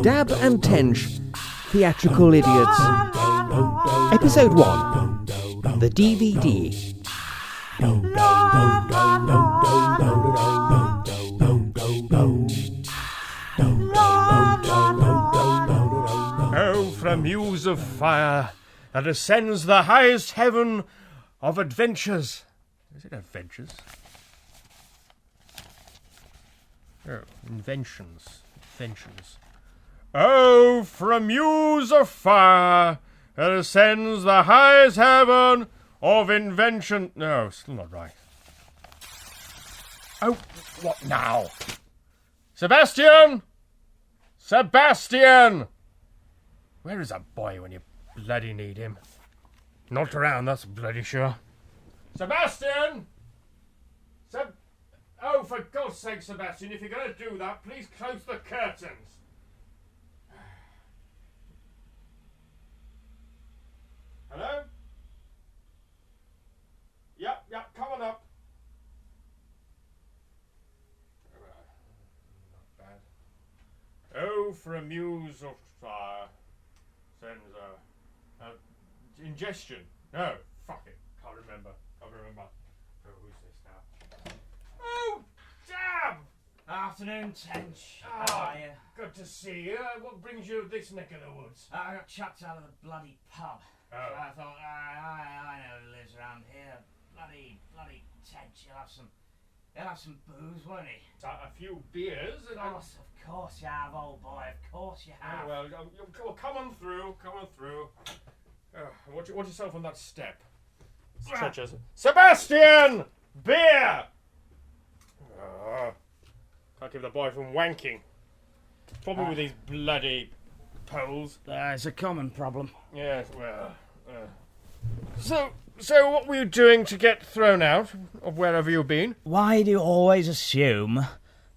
Dab and Tench, Theatrical Idiots. Episode 1. The DVD. Oh, for a muse of fire that ascends the highest heaven of adventures. Is it adventures? Oh, inventions. Adventures. Oh, for a muse of fire that ascends the highest heaven of invention. No, still not right. Oh, what now? Sebastian! Sebastian! Where is that boy when you bloody need him? Not around, that's bloody sure. Sebastian! Oh, for God's sake, Sebastian, if you're going to do that, please close the curtains. Hello? Yep, come on up. Not bad. Oh, for a muse of fire. Sends ingestion. No, fuck it. Can't remember. Oh, who's this now? Oh, damn! Afternoon, Tench. How are you? Good to see you. What brings you to this neck of the woods? I got chucked out of the bloody pub. Oh. So I thought, I know who lives around here. Bloody Tench. He'll have some booze, won't he? A few beers. And Of course you have, old boy. Of course you have. Oh, well, come on through. Watch yourself on that step. Sebastian! Beer! Can't keep the boy from wanking. Problem with these bloody poles. It's a common problem. Yes, well. So what were you doing to get thrown out of wherever you've been? Why do you always assume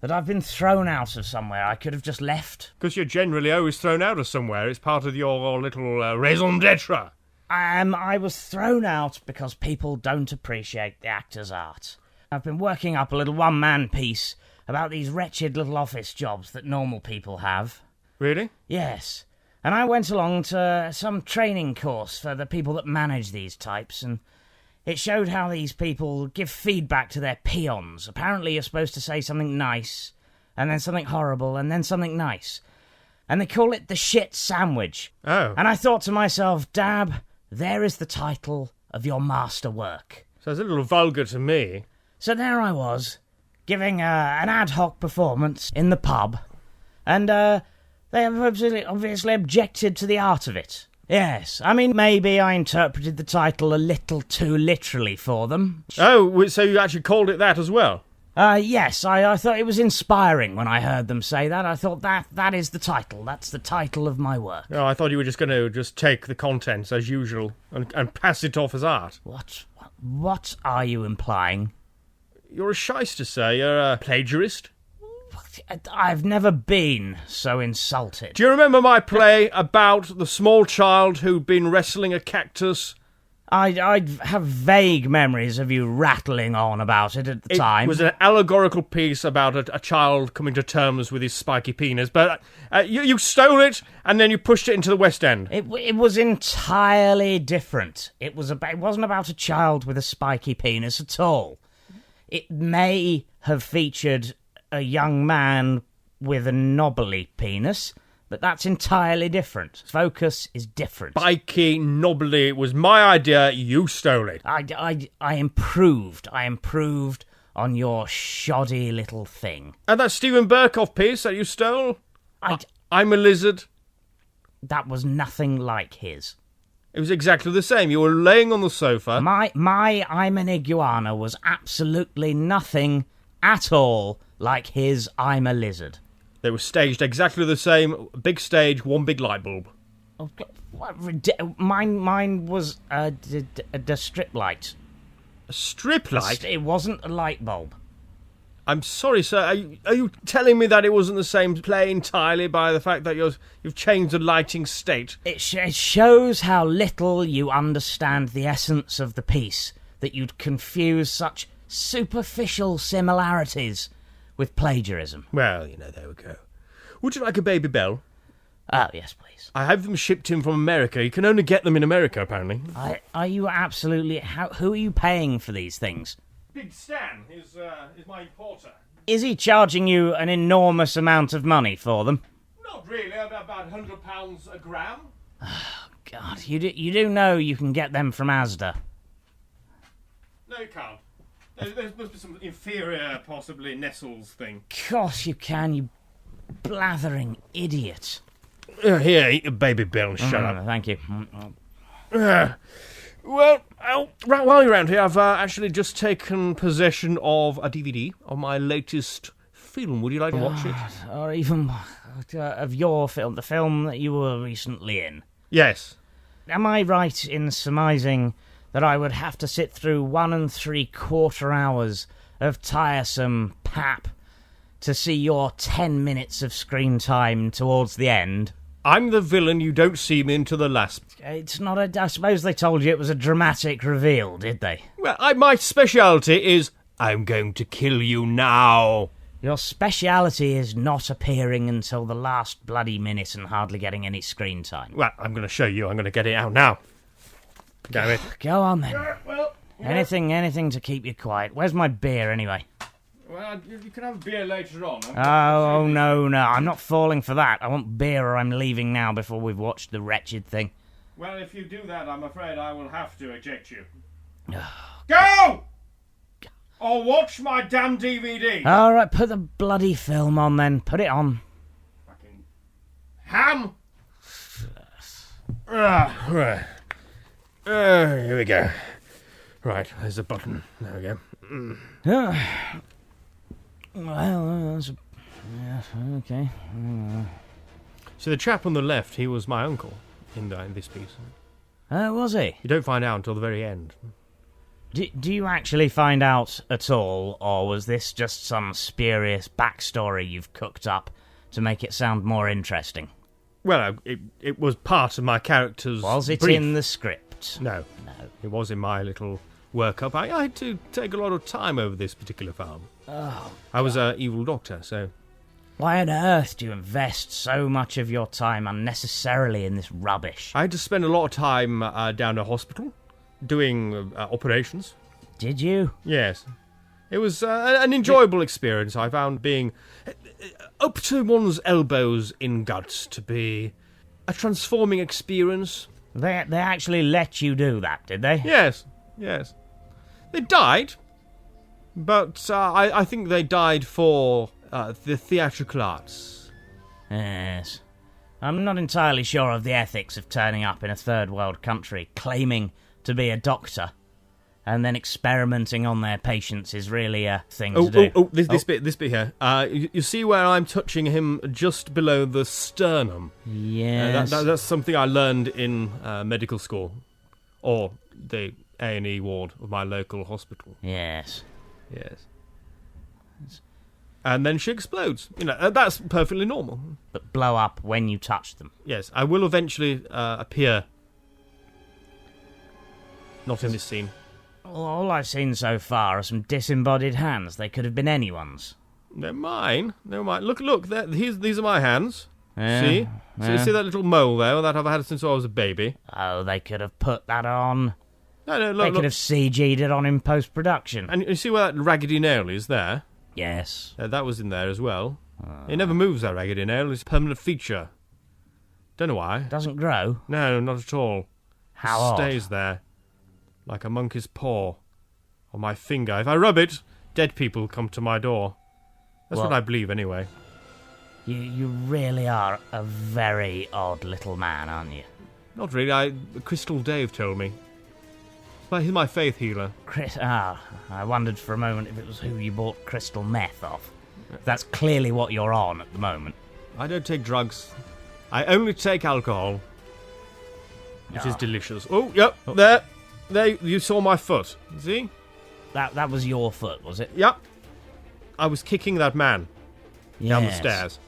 that I've been thrown out of somewhere I could have just left? Because you're generally always thrown out of somewhere. It's part of your little raison d'etre. I was thrown out because people don't appreciate the actor's art. I've been working up a little one-man piece about these wretched little office jobs that normal people have. Really? Yes. And I went along to some training course for the people that manage these types, and it showed how these people give feedback to their peons. Apparently you're supposed to say something nice, and then something horrible, and then something nice. And they call it the shit sandwich. Oh. And I thought to myself, Dab, there is the title of your master work. Sounds a little vulgar to me. So there I was, giving an ad hoc performance in the pub, and they have obviously objected to the art of it. Yes, I mean, maybe I interpreted the title a little too literally for them. Oh, so you actually called it that as well? Yes, I thought it was inspiring when I heard them say that. I thought that is the title. That's the title of my work. Oh, I thought you were just going to just take the contents as usual and pass it off as art. What are you implying? You're a shyster, sir. You're a plagiarist. I've never been so insulted. Do you remember my play about the small child who'd been wrestling a cactus? I have vague memories of you rattling on about it at the time. It was an allegorical piece about a child coming to terms with his spiky penis, but you stole it and then you pushed it into the West End. It was entirely different. It wasn't about a child with a spiky penis at all. It may have featured a young man with a knobbly penis, but that's entirely different. Focus is different. Spiky, knobbly, it was my idea, you stole it. I improved on your shoddy little thing. And that Stephen Burkoff piece that you stole? I'm a lizard. That was nothing like his. It was exactly the same. You were laying on the sofa. My I'm an iguana was absolutely nothing at all like his I'm a lizard. They were staged exactly the same. Big stage, one big light bulb. Oh, mine was a strip light. A strip light? It wasn't a light bulb. I'm sorry, sir. Are you telling me that it wasn't the same play entirely by the fact that you've changed the lighting state? It shows how little you understand the essence of the piece, that you'd confuse such superficial similarities with plagiarism. Well, there we go. Would you like a baby bell? Oh, yes, please. I have them shipped in from America. You can only get them in America, apparently. Are you absolutely... Who are you paying for these things? Big Stan is my importer. Is he charging you an enormous amount of money for them? Not really, about £100 a gram. Oh, God, you do know you can get them from Asda. No, you can't. There must be some inferior, possibly Nestle's thing. Of course you can, you blathering idiot. Here, eat a baby bell and shut up. Thank you. Well, while you're around here, I've actually just taken possession of a DVD of my latest film. Would you like to watch it? Or even of your film, the film that you were recently in. Yes. Am I right in surmising that I would have to sit through 1 3/4 hours of tiresome pap to see your 10 minutes of screen time towards the end? I'm the villain. You don't see me until the last. It's not a... I suppose they told you it was a dramatic reveal, did they? Well, my speciality is I'm going to kill you now. Your speciality is not appearing until the last bloody minute and hardly getting any screen time. Well, I'm going to show you. I'm going to get it out now. Damn it. Go on, then. Well, Anything to keep you quiet. Where's my beer, anyway? Well, you can have a beer later on. Oh, no. I'm not falling for that. I want beer or I'm leaving now before we've watched the wretched thing. Well, if you do that, I'm afraid I will have to eject you. Go! Or watch my damn DVD. All right, put the bloody film on then. Put it on. Fucking ham! Right. Here we go. Right, there's the button. There we go. Well, that's... Yeah, okay. So the chap on the left, he was my uncle in this piece. Was he? You don't find out until the very end. Do you actually find out at all, or was this just some spurious backstory you've cooked up to make it sound more interesting? Well, it was part of my character's Was it brief. in the script? No. It was in my little workup. I had to take a lot of time over this particular film. Oh, I was an evil doctor, so... Why on earth do you invest so much of your time unnecessarily in this rubbish? I had to spend a lot of time down a hospital doing operations. Did you? Yes. It was an enjoyable experience. I found being up to one's elbows in guts to be a transforming experience. They actually let you do that, did they? Yes. They died, but I think they died for the theatrical arts. Yes. I'm not entirely sure of the ethics of turning up in a third world country, claiming to be a doctor, and then experimenting on their patients is really a thing to do. This bit here. You see where I'm touching him just below the sternum? Yes. That's something I learned in medical school, or the A&E ward of my local hospital. Yes. And then she explodes. That's perfectly normal. But blow up when you touch them. Yes, I will eventually appear. Not in this scene. All I've seen so far are some disembodied hands. They could have been anyone's. They're mine. Look. These are my hands. Yeah, See? yeah. See that little mole there that I've had since I was a baby? Oh, they could have put that on. No, They look. could have CG'd it on in post-production. And you see where that raggedy nail is there? Yes. That was in there as well. It never moves, that raggedy nail. It's a permanent feature. Don't know why. Doesn't grow. No, not at all. How It odd. stays there. Like a monkey's paw. On my finger. If I rub it, dead people come to my door. That's Well- what I believe, anyway. You really are a very odd little man, aren't you? Not really. Crystal Dave told me. He's my faith healer. I wondered for a moment if it was who you bought crystal meth off. That's clearly what you're on at the moment. I don't take drugs. I only take alcohol. Which is delicious. Oh, yep. There. You saw my foot. See? That was your foot, was it? Yep. I was kicking that man down the Yes. stairs.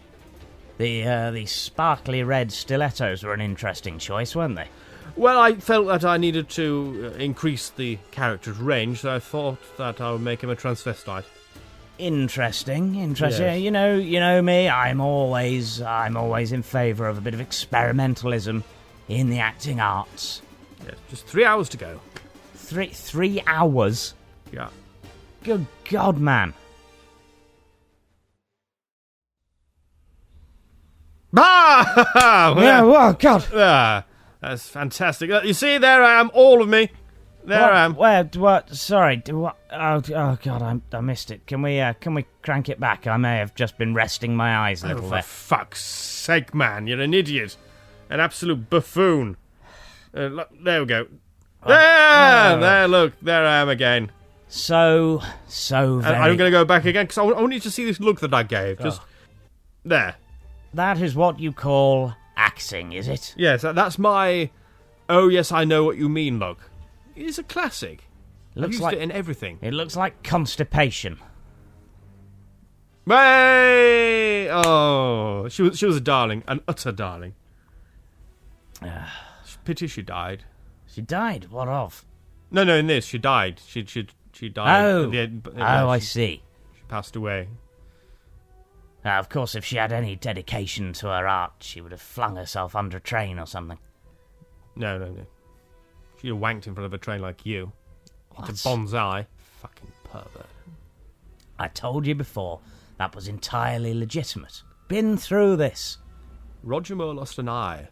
The sparkly red stilettos were an interesting choice, weren't they? Well, I felt that I needed to increase the character's range, so I thought that I would make him a transvestite. Interesting. Yes. You know me. I'm always in favour of a bit of experimentalism in the acting arts. Yes, just 3 hours to go. 3 hours. Yeah. Good God, man. Ah! Yeah. Oh God. Ah, that's fantastic. You see, there I am, all of me. There I am. Where? What? Sorry. What? Oh God, I missed it. Can we crank it back? I may have just been resting my eyes a Oh, little for bit. fuck's sake, man, you're an idiot. An absolute buffoon. Look, there we go. There, look, there I am again. So And very. I'm going to go back again, because I want you to see this look that I gave. Just there. That is what you call acting, is it? Yes, that's my, oh yes, I know what you mean look. It's a classic. I've Looks used like it in everything. It looks like constipation. Way! Oh, she was a darling, an utter darling. Pity she died. She died. What of? No, in this she died. She died. Oh, at the end, I she see. passed away. Of course, if she had any dedication to her art, she would have flung herself under a train or something. No. She'd have wanked in front of a train like you. What? It's a bonsai. Fucking pervert. I told you before, that was entirely legitimate. Been through this. Roger Moore lost an eye.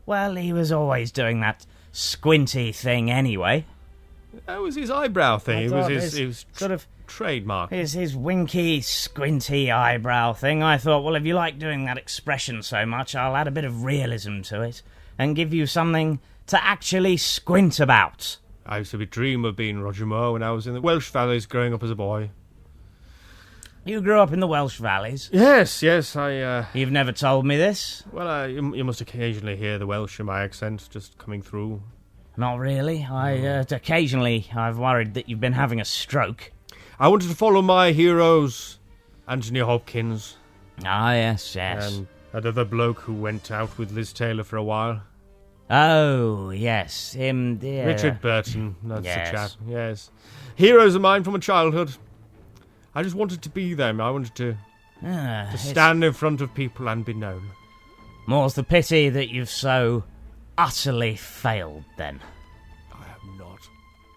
Well, he was always doing that squinty thing anyway. That was his eyebrow thing. It was his sort of trademark. his winky, squinty eyebrow thing. I thought, well, if you like doing that expression so much, I'll add a bit of realism to it and give you something to actually squint about. I used to dream of being Roger Moore when I was in the Welsh Valleys growing up as a boy. You grew up in the Welsh Valleys. Yes, You've never told me this. Well, you must occasionally hear the Welsh in my accent just coming through. Not really. Occasionally, I've worried that you've been having a stroke. I wanted to follow my heroes, Anthony Hopkins, Ah, yes. and that other bloke who went out with Liz Taylor for a while. Oh, yes. Him, dear. Richard Burton, that's Yes. the chap, yes. Heroes of mine from my childhood. I just wanted to be them. I wanted to It's stand in front of people and be known. more's the pity that you've so utterly failed, then. I am not.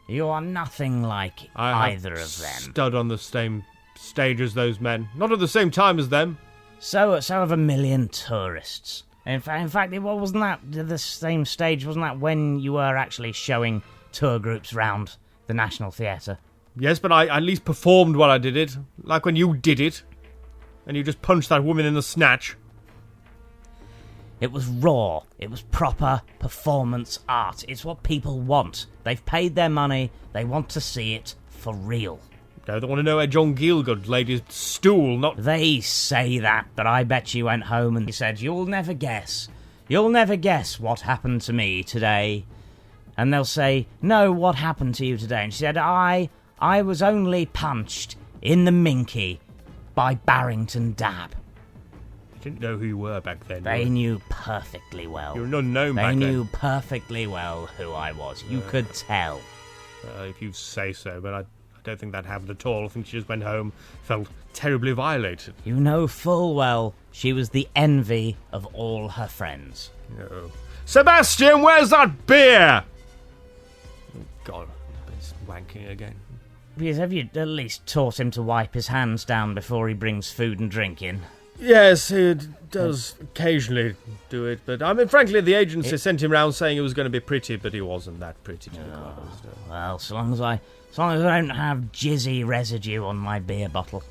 You are nothing like I either have of them. stood on the same stage as those men. Not at the same time as them. So have a million tourists. In fact, wasn't that the same stage? Wasn't that when you were actually showing tour groups round the National Theatre? Yes, but I at least performed while I did it. Like when you did it. And you just punched that woman in the snatch. It was raw. It was proper performance art. It's what people want. They've paid their money. They want to see it for real. No, they want to know where John Gielgud laid his stool, not... They say that, but I bet she went home and said, "You'll never guess. You'll never guess what happened to me today." And they'll say, "No, what happened to you today?" And she said, I was only punched in the minky by Barrington Dab. I didn't know who you were back then. They knew perfectly well. You're an unknown They back knew perfectly well who I was. You could tell. then. If you say so, but I don't think that happened at all. I think she just went home, felt terribly violated. You know full well she was the envy of all her friends. No. Sebastian, where's that beer? Oh, God, it's wanking again. Because have you at least taught him to wipe his hands down before he brings food and drink in? Yes, he does occasionally do it, but I mean, frankly, the agency sent him round saying he was going to be pretty, but he wasn't that pretty, to be quite honest. Well, so long as I don't have jizzy residue on my beer bottle.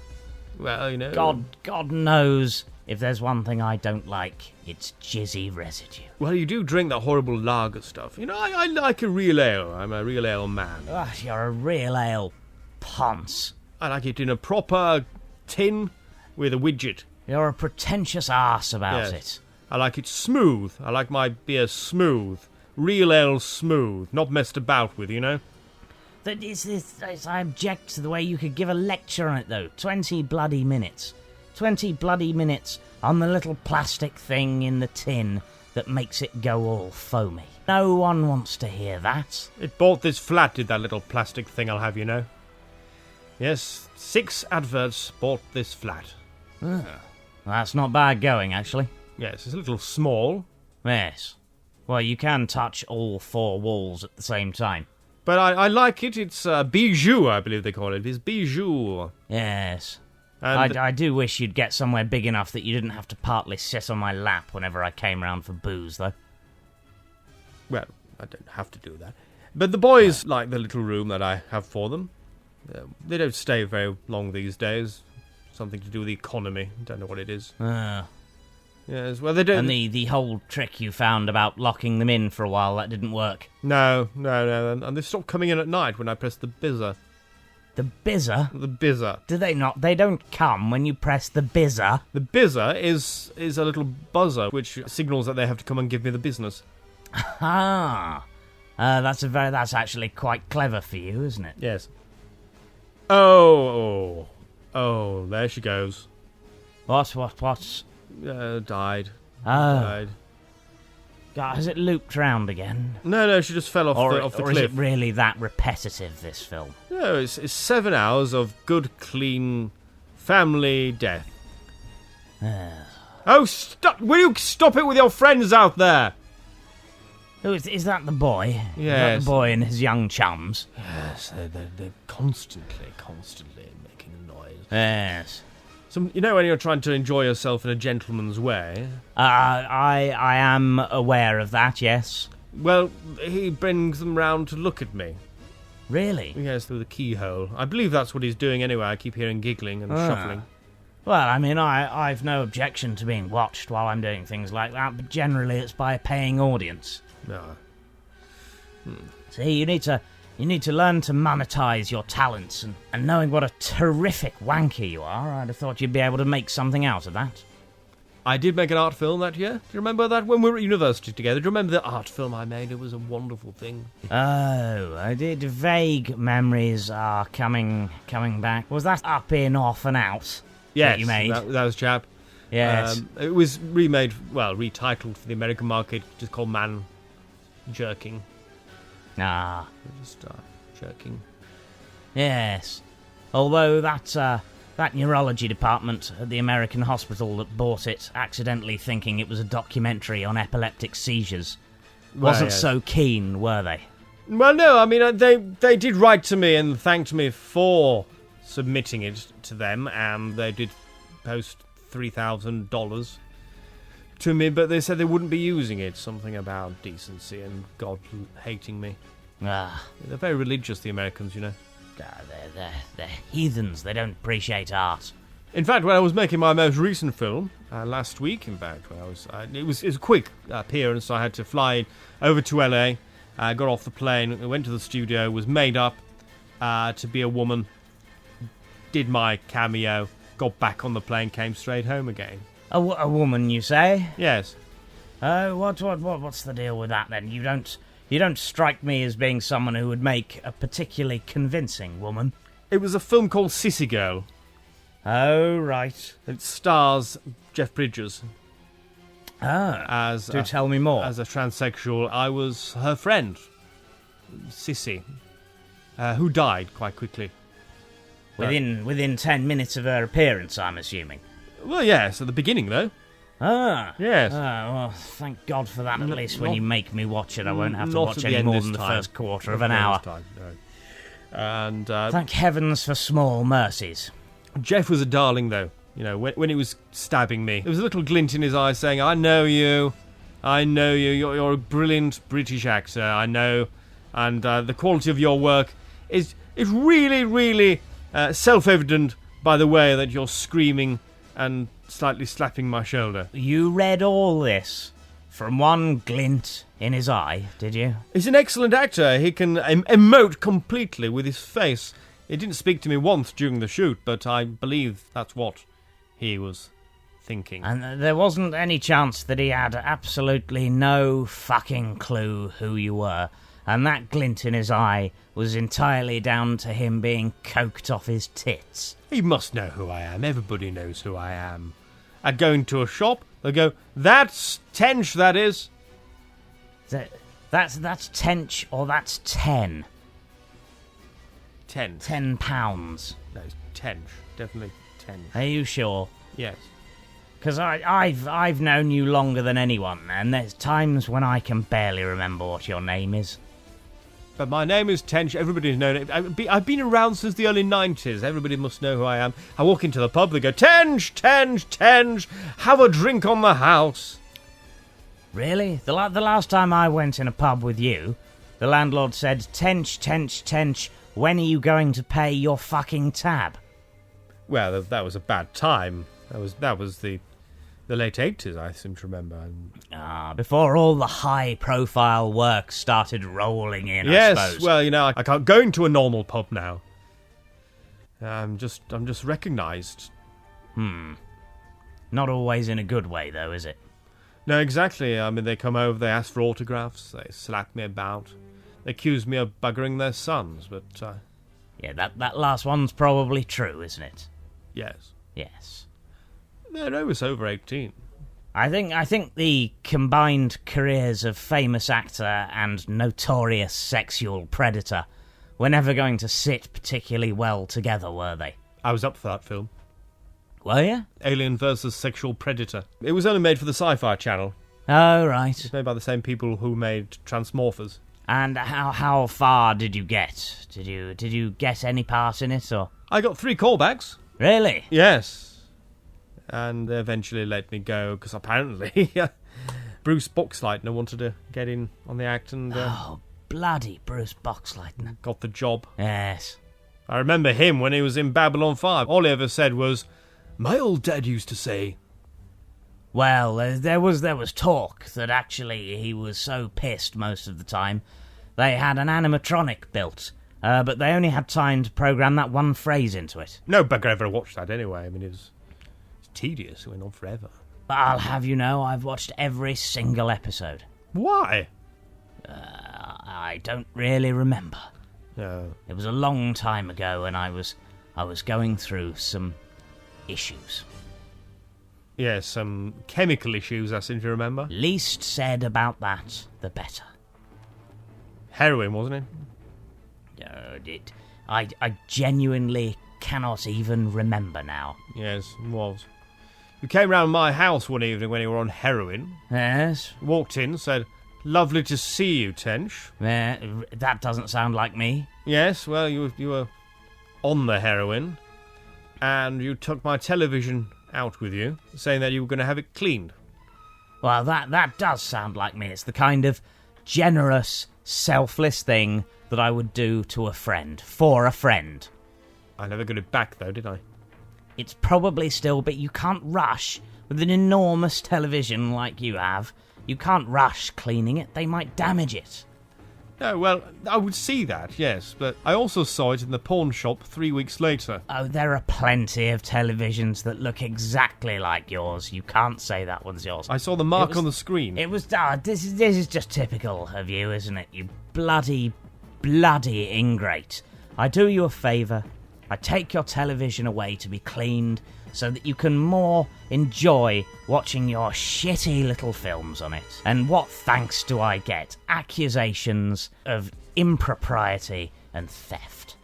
Well, you know... God knows if there's one thing I don't like, it's jizzy residue. Well, you do drink that horrible lager stuff. You know, I like a real ale. I'm a real ale man. Ugh, you're a real ale ponce. I like it in a proper tin with a widget. You're a pretentious arse about it. I like it smooth. I like my beer smooth. Real ale smooth. Not messed about with, you know? I object to the way you could give a lecture on it, though. 20 bloody minutes. 20 bloody minutes on the little plastic thing in the tin that makes it go all foamy. No one wants to hear that. It bought this flat, did that little plastic thing, I'll have you know. Yes, 6 adverts bought this flat. Well, that's not bad going, actually. Yes, it's a little small. Yes. Well, you can touch all 4 walls at the same time. But I like it. It's bijou, I believe they call it. It's bijou. Yes. And I do wish you'd get somewhere big enough that you didn't have to partly sit on my lap whenever I came round for booze, though. Well, I don't have to do that. But the boys like the little room that I have for them. They don't stay very long these days. Something to do with the economy. Don't know what it is. Yes, well, they don't... And the whole trick you found about locking them in for a while, that didn't work. No. And they stop coming in at night when I press the bizzer. The bizzer? The bizzer. Do they not? They don't come when you press the bizzer. The bizzer is a little buzzer which signals that they have to come and give me the business. That's actually quite clever for you, isn't it? Yes. Oh, there she goes. What? Died. Oh. Died. God, has it looped round again? No, she just fell off the or cliff. Is it really that repetitive, this film? No, it's 7 hours of good, clean family death. Oh, stop! Will you stop it with your friends out there? Oh, is that the boy? Yes. Is that the boy and his young chums? Yes, they're constantly making a noise. Yes. You know when you're trying to enjoy yourself in a gentleman's way? I am aware of that, yes. Well, he brings them round to look at me. Really? Yes, through the keyhole. I believe that's what he's doing anyway. I keep hearing giggling and shuffling. Well, I mean, I've no objection to being watched while I'm doing things like that, but generally it's by a paying audience. No. See, you need to learn to monetize your talents, and knowing what a terrific wanker you are, I'd have thought you'd be able to make something out of that. I did make an art film that year. Do you remember that when we were at university together? Do you remember the art film I made? It was a wonderful thing. Oh, I did. Vague memories are coming back. Was that Up In, Off and Out? Yes, that you made? That was chap. Yes. It was retitled for the American market, just called Man Jerking. Just jerking. Yes. Although that neurology department at the American hospital that bought it, accidentally thinking it was a documentary on epileptic seizures, wasn't so keen, were they? Well, no, I mean, they did write to me and thanked me for submitting it to them, and they did post $3,000 to me, but they said they wouldn't be using it. Something about decency and God hating me. They're very religious, the Americans, you know. They're heathens. They don't appreciate art. In fact, when I was making my most recent film, last week, in fact, it was a quick appearance. I had to fly over to LA, got off the plane, went to the studio, was made up to be a woman, did my cameo, got back on the plane, came straight home again. A woman, you say? Yes. Oh, what's the deal with that then? You don't strike me as being someone who would make a particularly convincing woman. It was a film called Sissy Girl. Oh, right. It stars Jeff Bridges. Do tell me more. As a transsexual, I was her friend, Sissy, who died quite quickly. Within 10 minutes of her appearance, I'm assuming. Well, yes, at the beginning, though. Yes. Well, thank God for that. At least when you make me watch it, I won't have to watch any more than the first quarter of an hour. And thank heavens for small mercies. Jeff was a darling, though. You know, when he was stabbing me, there was a little glint in his eye saying, I know you. You're a brilliant British actor, I know. And the quality of your work is really, really self-evident by the way that you're screaming and slightly slapping my shoulder. You read all this from one glint in his eye, did you? He's an excellent actor. He can emote completely with his face. He didn't speak to me once during the shoot, but I believe that's what he was thinking. And there wasn't any chance that he had absolutely no fucking clue who you were and that glint in his eye was entirely down to him being coked off his tits. He must know who I am. Everybody knows who I am. I'd go into a shop, they'd go, "That's Tench, that is." That's Tench, or that's 10. Tench. £10. No, it's Tench. Definitely Tench. Are you sure? Yes. Because I've known you longer than anyone, and there's times when I can barely remember what your name is. But my name is Tench. Everybody's known it. I've been around since the early 90s. Everybody must know who I am. I walk into the pub, they go, "Tench, Tench, Tench, have a drink on the house." Really? The last time I went in a pub with you, the landlord said, "Tench, Tench, Tench, when are you going to pay your fucking tab?" Well, that was a bad time. That was the late 80s, I seem to remember. Before all the high-profile work started rolling in, Yes, I suppose. well, I can't go into a normal pub now. I'm just recognised. Not always in a good way, though, is it? No, exactly. I mean, they come over, they ask for autographs, they slap me about, they accuse me of buggering their sons, but, Yeah, that last one's probably true, isn't it? yes. Yes. They're always over 18. I think the combined careers of famous actor and notorious sexual predator were never going to sit particularly well together, were they? I was up for that film. Were you? Alien vs. Sexual Predator. It was only made for the Sci-Fi Channel. Oh, right. It's made by the same people who made Transmorphers. And how far did you get? Did you get any part in it, or? I got 3 callbacks. Really? Yes. And they eventually let me go, because apparently Bruce Boxleitner wanted to get in on the act and Oh, bloody Bruce Boxleitner. got the job. Yes. I remember him when he was in Babylon 5. All he ever said was, "My old dad used to say." Well, there was talk that actually he was so pissed most of the time, they had an animatronic built, but they only had time to program that one phrase into it. No bugger ever watched that anyway. I mean, it's tedious. It went on forever. But I'll have you know, I've watched every single episode. Why? I don't really remember. No. It was a long time ago, and I was going through some issues. Yes, some chemical issues, I seem to remember. Least said about that, the better. Heroin, wasn't it? I genuinely cannot even remember now. Yes, it was. You came round my house one evening when you were on heroin. Yes? Walked in, said, "Lovely to see you, Tench." That doesn't sound like me. Yes, well, you were on the heroin, and you took my television out with you, saying that you were going to have it cleaned. Well, that does sound like me. It's the kind of generous, selfless thing that I would do to a friend, for a friend. I never got it back, though, did I? It's probably still, but you can't rush with an enormous television like you have. You can't rush cleaning it. They might damage it. No, well, I would see that, yes, but I also saw it in the pawn shop 3 weeks later. Oh, there are plenty of televisions that look exactly like yours. You can't say that one's yours. I saw the mark on the screen. It was... this is just typical of you, isn't it? You bloody ingrate. I do you a favour. I take your television away to be cleaned so that you can more enjoy watching your shitty little films on it. And what thanks do I get? Accusations of impropriety and theft.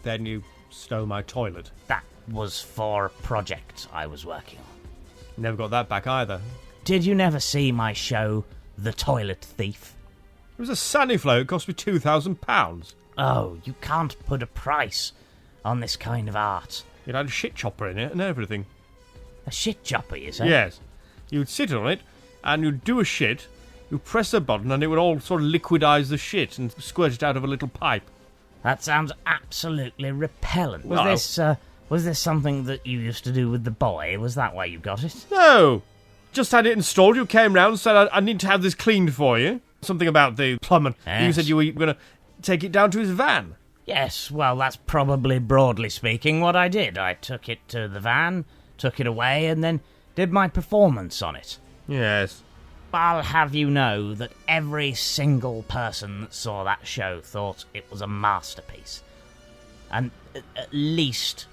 Then you stole my toilet. That was for a project I was working on. Never got that back either. Did you never see my show, The Toilet Thief? It was a sunny flow. It cost me £2,000. Oh, you can't put a price on this kind of art. It had a shit chopper in it and everything. A shit chopper, you say? Yes. You'd sit on it, and you'd do a shit, you'd press a button, and it would all sort of liquidize the shit and squirt it out of a little pipe. That sounds absolutely repellent. No. Was this something that you used to do with the boy? Was that why you got it? No! Just had it installed, you came round and said, I need to have this cleaned for you. Something about the plumber. Yes. You said you were going to take it down to his van. Yes, well, that's probably, broadly speaking, what I did. I took it to the van, took it away, and then did my performance on it. Yes. I'll have you know that every single person that saw that show thought it was a masterpiece. And at least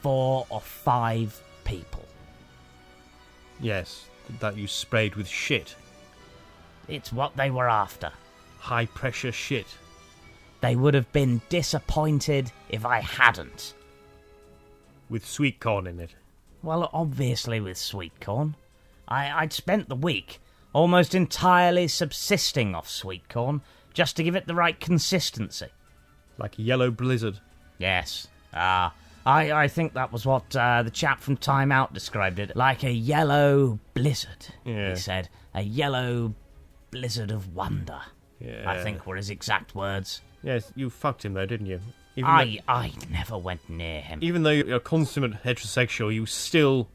4 or 5 people. Yes, that you sprayed with shit. It's what they were after. High-pressure shit. They would have been disappointed if I hadn't. With sweet corn in it. Well, obviously with sweet corn. I'd spent the week almost entirely subsisting off sweet corn just to give it the right consistency. Like a yellow blizzard. Yes. I think that was what the chap from Time Out described it. Like a yellow blizzard, Yeah. he said. A yellow blizzard of wonder, Yeah. I think were his exact words. Yes, you fucked him though, didn't you? I never went near him. Even though you're a consummate heterosexual, you still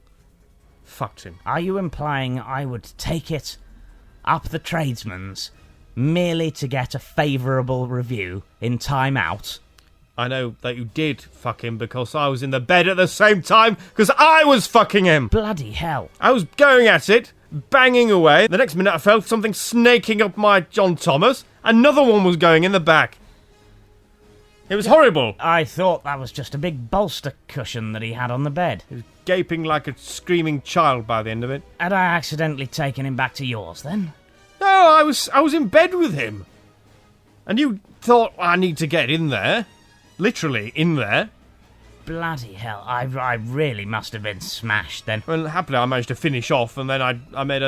fucked him. Are you implying I would take it up the tradesman's merely to get a favourable review in Time Out? I know that you did fuck him because I was in the bed at the same time because I was fucking him. Bloody hell. I was going at it, banging away. The next minute I felt something snaking up my John Thomas. Another one was going in the back. It was horrible. I thought that was just a big bolster cushion that he had on the bed. He was gaping like a screaming child by the end of it. Had I accidentally taken him back to yours then? No, I was in bed with him. And you thought, I need to get in there. Literally in there. Bloody hell, I really must have been smashed then. Well, happily I managed to finish off and then I made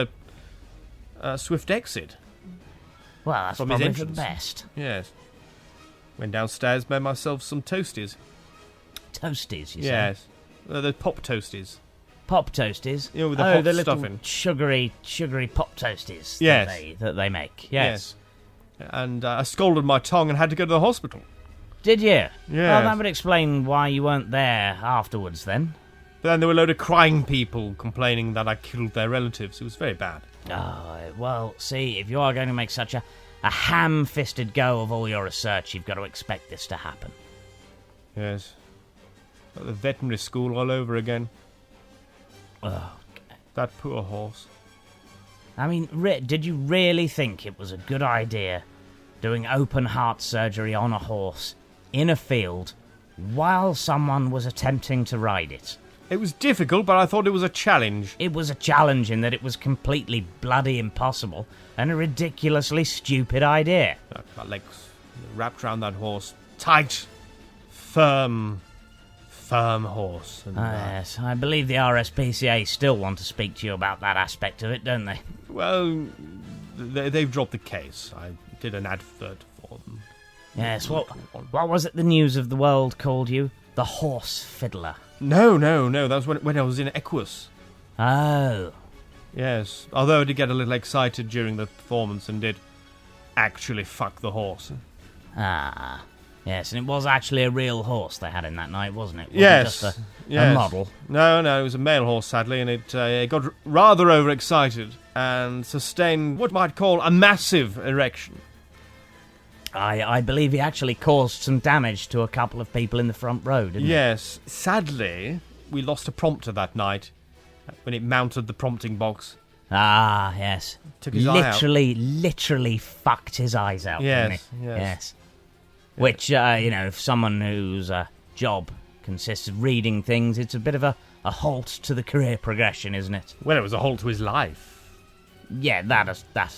a swift exit. Well, that's From his probably for the entrance. best. Yes. Went downstairs, made myself some toasties. Toasties, you Yes. The pop toasties. say? Pop toasties? You know, with the hot the little stuffing. sugary pop toasties Yes. that they make. Yes. And I scalded my tongue and had to go to the hospital. Did you? Yes. Well, that would explain why you weren't there afterwards then. But then there were a load of crying people complaining that I killed their relatives. It was very bad. Oh, well, see, if you are going to make such a ham-fisted go of all your research, you've got to expect this to happen. Yes. Like the veterinary school all over again. Oh, That poor horse. I mean, did you really think it was a good idea doing open-heart surgery on a horse in a field while someone was attempting to ride it? It was difficult, but I thought it was a challenge. It was a challenge in that it was completely bloody impossible and a ridiculously stupid idea. My legs wrapped around that horse. Tight, firm horse. And, Yes, I believe the RSPCA still want to speak to you about that aspect of it, don't they? well, they've dropped the case. I did an advert for them. Yes, what was it the News of the World called you? The Horse Fiddler. No. That was when I was in Equus. Oh. Yes. Although I did get a little excited during the performance and did actually fuck the horse. Ah. Yes, and it was actually a real horse they had in that night, wasn't it? It wasn't Yes. just a Yes. model. No, it was a male horse, sadly, and it got rather overexcited and sustained what you might call a massive erection. I believe he actually caused some damage to a couple of people in the front row, didn't Yes. Sadly, we lost a prompter that night when it mounted the prompting box. he? Ah, yes. Took his eye out. Literally fucked his eyes out, didn't Yes, he? yes. Which, if someone whose job consists of reading things, it's a bit of a halt to the career progression, isn't it? Well, it was a halt to his life. Yeah, that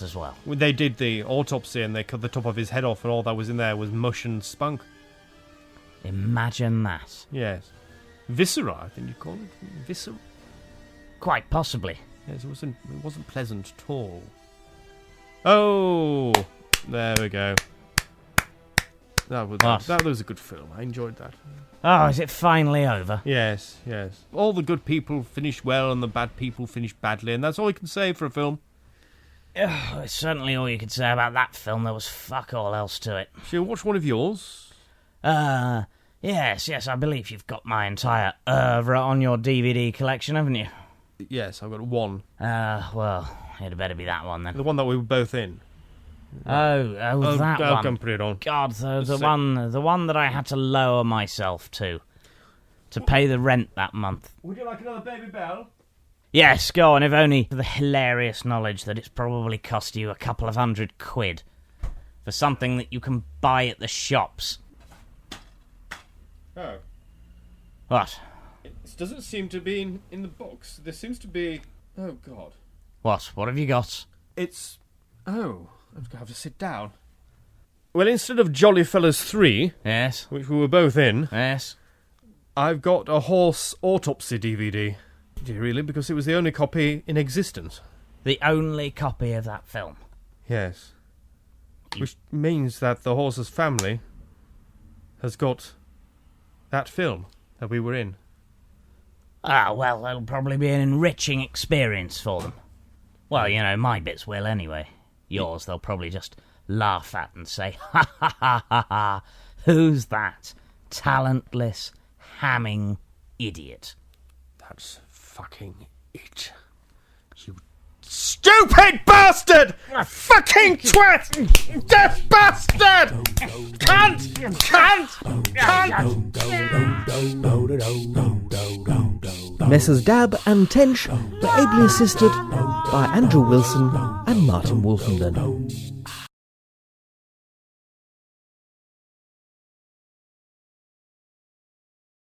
as well. They did the autopsy and they cut the top of his head off, and all that was in there was mush and spunk. Imagine that. Yes. Viscera, I think you call it. Viscera. Quite possibly. Yes, it wasn't pleasant at all. Oh, there we go. That was a good film. I enjoyed that. Oh, is it finally over? Yes. All the good people finish well and the bad people finish badly, and that's all you can say for a film. Oh, it's certainly all you could say about that film. There was fuck all else to it. Shall we watch one of yours? Yes, I believe you've got my entire oeuvre on your DVD collection, haven't you? Yes, I've got one. Well, it'd better be that one then. The one that we were both in. Oh, that I'll one. come put it on. God, the one that I had to lower myself to pay the rent that month. Would you like another Baby Bell? Yes, go on, if only for the hilarious knowledge that it's probably cost you a couple of £100 for something that you can buy at the shops. Oh. What? It doesn't seem to be in the box. There seems to be... Oh, God. What have you got? It's... Oh, I'm going to have to sit down. Well, instead of Jolly Fellas 3... Yes? Which we were both in... Yes? I've got a horse autopsy DVD. Really? Because it was the only copy in existence. The only copy of that film? Yes. Which means that the horse's family has got that film that we were in. Ah, well, it'll probably be an enriching experience for them. Well, you know, my bits will anyway. Yours, they'll probably just laugh at and say, ha ha ha ha ha, who's that talentless, hamming idiot? That's fucking it. You stupid bastard! Fucking twat! Deaf bastard! Cunt! Messrs. Dab and Tench were ably assisted by Andrew Wilson and Martin Wolfenden.